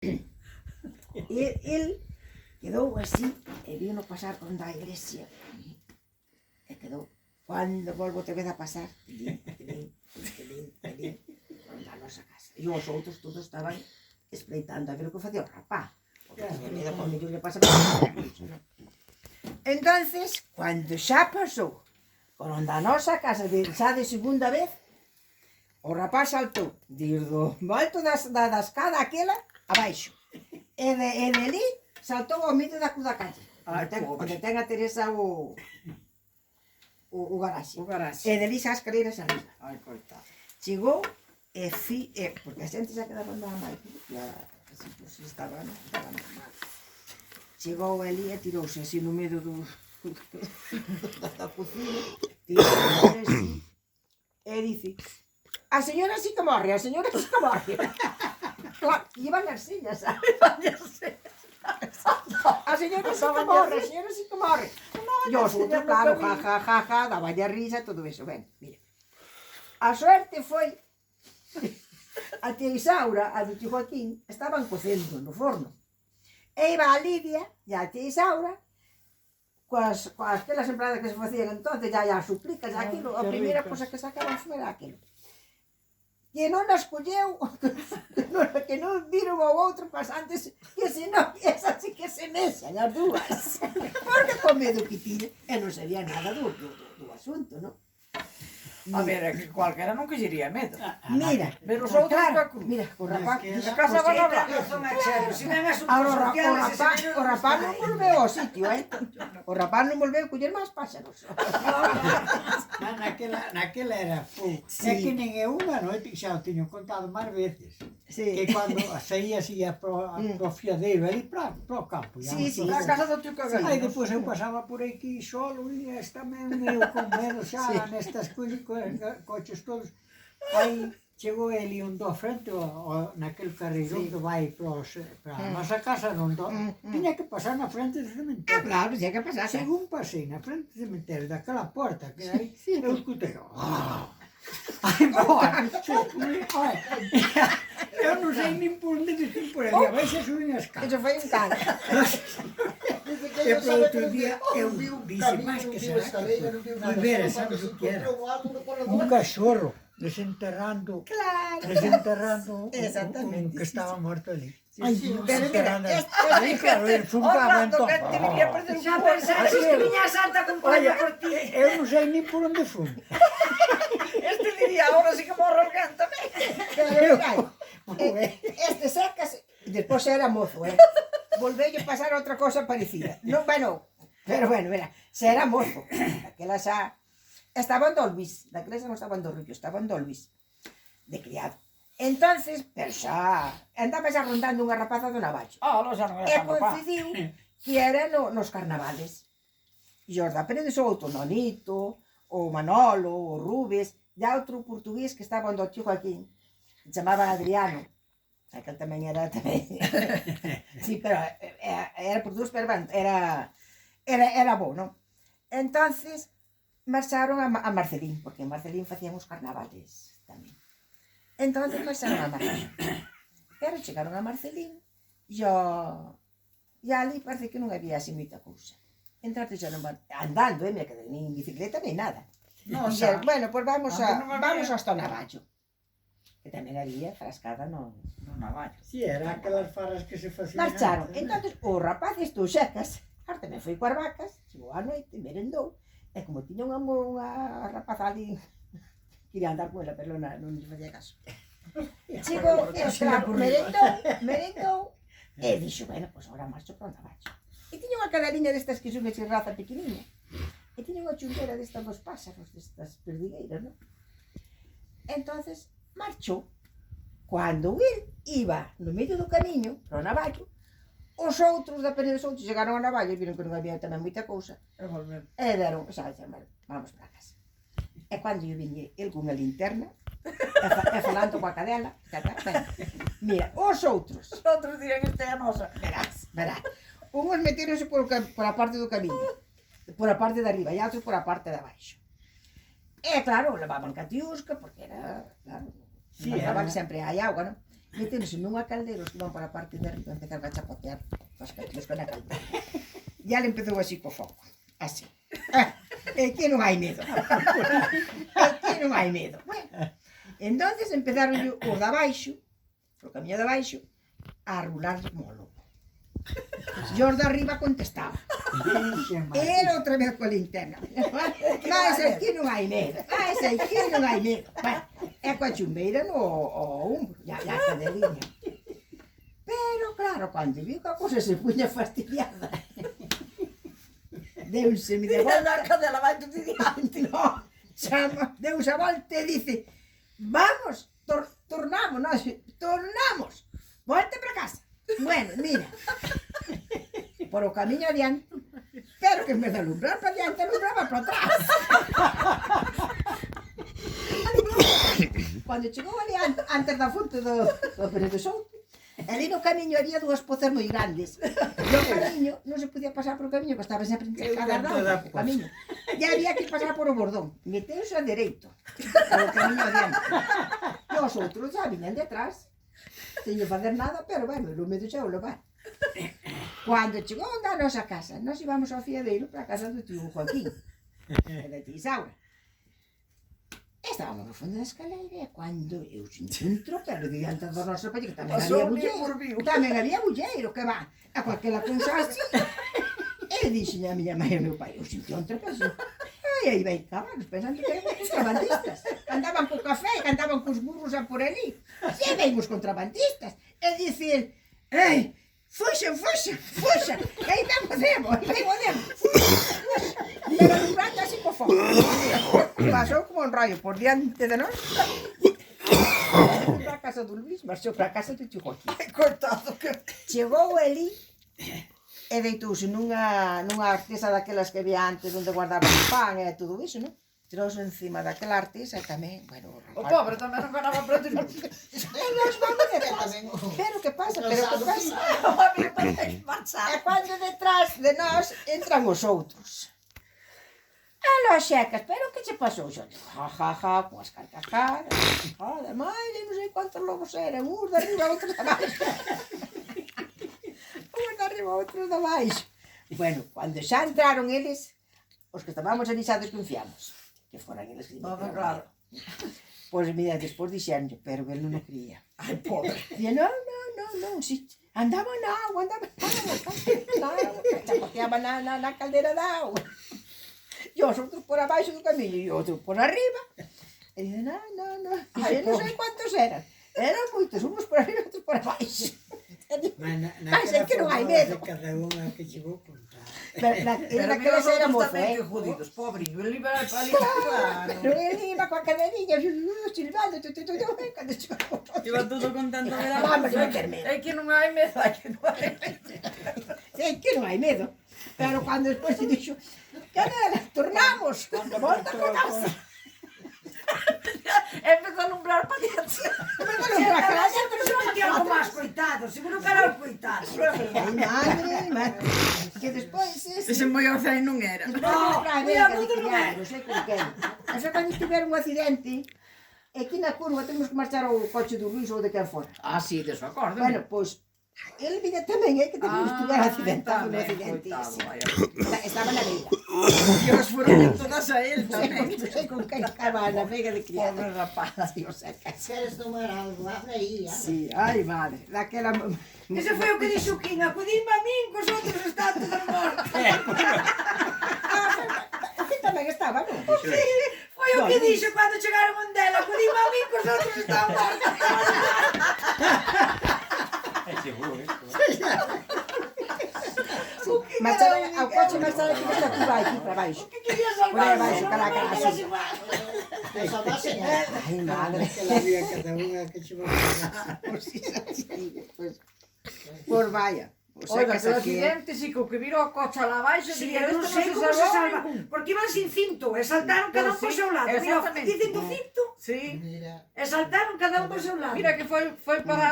El quedou así e vino pasar onda a iglesia e quedou. Cando volvo outra vez a pasar, telín, onda a nosa casa. E os outros todos estaban espreitando a ver o que facía o rapá. Porque tiña medo con mellor lle pasaba. Entonces, cando xa pasou por onda a nosa casa xa de segunda vez, o rapaz saltou desde o alto da escada aquela abaixo. E de ali saltou ao medio da calle. Onde ten a Teresa o garaxe. E de ali xa as escaleras arriba. Ai, coitado. Chegou porque a xente xa quedaba na máquina. Así, pues, estaba normal. Chegou ali e tirouse así no medio da cocina. Tirouse así. E dice: a señora sí que morre, a señora sí que morre. Claro, iban as sillas, sabes? A señora sí que morre, a señora sí que morre. E os outros, claro, ja, daban a risa, todo eso. Ben, mira. A suerte foi a tia Isaura, a do tio Joaquín, estaban cocendo no forno. E iba a Lidia e a tia Isaura coas aquelas empleadas que se facían entonces, ya as suplicas, aquilo, a primeira cosa que sacaban foi aquilo. Que non as colleu, que non viron ao outro pasantes, que senón, esas sí que se mexan as dúas. Porque con medo que tiña, e non sabía nada do asunto, non? A ver, é que cualquera non quixería medo. Mira, Pero os outros claro, da cruz. mira, o rapaz, Na casa van a hablar. o rapaz non volveu ao sitio, o rapaz non volveu a coller máis páxaros. Naquela era fogo. É que nin é unha noite, xa o tiño contado máis veces, Sí. que cando saías ia pro fiadeiro, ali para o campo. Sí, sí. Na casa do tio Cagano. Aí depois eu pasaba por aquí solo e tamén meio con medo xa nestas coches todos. Aí chegou ele un do frente naquele carreirón que vai para a nosa casa, non tiña que pasar na frente do cemiterio. Claro, tinha que pasar. Según pasei na frente do cemiterio daquela porta que aí, eu escutei. Ai, boa! Eu non sei nin por onde decir por ali, a vai se subir as casas. Eso foi un cara. E para outro día eu disse, mas que será que foi? Rivera, sabes o que era? Un cachorro desenterrando un que estaba morto ali. Ai, desenterrando. Aí, claro, ele fungaba entón. Xa pensaste que viña a Santa Compaña por ti. Eu non sei nin por onde fun. Este diría, ahora sí que morro o can tamén. Este secas, despois era mozo, volveulle pasar outra cosa parecida. Non, bueno, pero bueno, mira, se era mozo. Aquela xa estaba en Dolbis, daquela xa non estaba en Dorrillo, estaba en Dolbis, de criado. Entonces, pero xa, andaba xa rondando unha rapaza do Navallo. Ah, xa non E era tan papá. coincidiu que era nos carnavales. E os da Peredes outro, Nonito, o Manolo, o Rubes, e outro portugués que estaba onde o tio Joaquín, que chamaba Adriano. Aquel tamén era sí, pero era portugués, pero era bo, non? Entonces, marcharon a Marcelín, porque en Marcelín facían os carnavales tamén. Entonces marcharon a Marcelín. Pero chegaron a Marcelín e ali parece que non había así moita cousa. Entonces xa non van andando, me quedei nin bicicleta nin nada. Non, Dixeron, bueno, pues vamos había. hasta o Navallo. Que tamén había frascada no Navallo. Si, era aquelas farras que se facían. Marcharon. Entonces o rapaz estou xecas, tamén foi coas vacas, chegou a noite, merendou, e como tiña unha rapaza ali, quería andar con ela, pero non lle facía caso. Chegou, claro, merendou, e dixo, bueno, pues agora marcho para o Navallo. E tiña unha cadariña destas que son de raza pequeniña, e tiña unha chunguera destas dos pásaros, destas perdigueiras, non? Entonces, marchou. Cando el iba no medio do camiño para o Navallo, os outros da Peredes outros chegaron ao Navallo e viron que non había tamén moita cousa. E deron, xa, vamos para casa. E cando eu viñe el cunha linterna, e falando coa cadela, mira, os outros, dirían, esta é a nosa. verás, unhos meteronse por a parte do camiño, por a parte de arriba, e outros por a parte de abaixo. E claro, levaban catiusca, porque era, claro, levaban que sempre hai auga, non? metéronse nunha caldeira, os que van para a parte de arriba, empezaron a chapotear os catillos con a caldeira. E ela empezou así co foco, así. É que non hai medo. É que non hai medo. Bueno, entonces empezaron os de abaixo, o camiño de abaixo, a rular molo. E os de arriba contestaban. E era outra vez coa linterna. Mas aquí non hai medo. Mas aquí non hai medo. Bueno, e coa chumbeira no ombro, ya a cadeliña. Pero claro, cando viu que a cosa se puña fastidiada, deuseme de volta. Mira a cadela, vai tú diante. No, deuse a volta e dice, vamos, tornamos, volta para casa. Bueno, mira, por o camiño adiante, pero que en vez de alumbrar para adiante, alumbraba para atrás. Cando chegou ali antes da fonte do Pérez de Souto, ali no camiño había dúas pozas moi grandes. E o camiño non se podía pasar por o camiño, que estaba sempre encharcada o camiño. E había que pasar por o bordón. Meteuse a dereito, o camiño adiante. E os outros xa viñan detrás. Teño facer nada, pero bueno, o medo xa o levar. Cando chegou a nosa casa, nós íbamos ao fiadeiro para a casa do tío Joaquín, e da tía Isaura. Estábamos no fondo da escaleira e cando eu senti un tropelo diante do noso palle, que tamén había bulleiro, que va, a cualquela cousa así. E dixen a miña mãe e ao meu pai, eu senti un tropelo. E aí vai cabalos, pensando que eran os contrabandistas. Andaban co café e andaban cos burros a por ali. E ven os contrabandistas. E dicen, ei, fuxen, que aí ten o demo. Pero alumbrando así co fogo. Pasou como un rayo por diante de nós. Para a casa do Luís, marchou para a casa do tio Joaquín. Cortado que... Chegou ali e deitouse nunha artesa daquelas que había antes onde guardaban o pan e todo iso, non? Tirouse encima daquela artesa e tamén, bueno, O pobre tamén non ganaba preto. E nós vamos detrás. Pero que pasa? O amigo parece marchar. E cando detrás de nós entran os outros. Aló, xecas, pero que che pasou? Xo digo, ja, con as carcajadas. Joder, madre, non sei quantos lobos eran. Uns de arriba, outros de baixo. Uns de arriba, outros de baixo. Bueno, cando xa entraron eles, os que estábamos ali xa desconfiamos. Que foran eles que Vamos, claro. Pois mira, despois dixenlle, pero ele non o creía. Ai, pobre. Dixen, non, si, andaban na agua, chapoteaban na caldeira da agua. E os outros por abaixo do camiño e outros por arriba. E dicen, non. Dixen, non sei quantos eran. Eran moitos, uns por arriba e outros por abaixo. Mas é que non hai medo. Cada unha que chegou contar. Pero naqueles era mozo, jodidos, pobrinho, ele iba ali. Pero ele iba coa cadeirinha, silbando, cando chegou. Iba todo contento de la Vamos a ter medo. É que non hai medo, é que non hai medo. É que non hai medo. Pero cando despois se dixo, cadela, tornamos, volta para casa. Empezou a alumbrar para diante. Pero se non tiña algo máis, coitado, seguro que era o coitado. Ai, madre, que despois Ese moi océn non era. mira, non sei con quen. Ese cando tiveron un accidente, e aquí na curva temos que marchar ao coche do Luís ou de quen fora. Ah, sí, de su acordo. Bueno, pois, ele viña tamén, que tamén estuviera accidentado no accidente. Estaba na beira. E os foron todas a él tamén. Non sei con quen estaba na vega de criado. Pobre rapaz. Dios, Queres tomar algo? Abre aí, sí, ai, madre, daquela... Ese foi o que dixo Quín, acudime a min, que os outros están todos mortos. Aquí tamén estaba, non? Foi o que dixo cando chegaron onde ela, acudime a min, que os outros están mortos. Marcharon ao coche, marcharon aquí para baixo. Que querías Por aí salvar? baixo, cara, así. Ai, madre. Que la había cada unha que chegou. Por vaya. Oiga, pero accidente, si que o que virou o coche lá baixo, Sí, diría, eu non este sei como se salvou salva, ningún. porque iban sin cinto, e saltaron cada un por seu lado. Mira, Exactamente. dicen do cinto, Sí. e saltaron cada un por seu lado. Mira que foi parar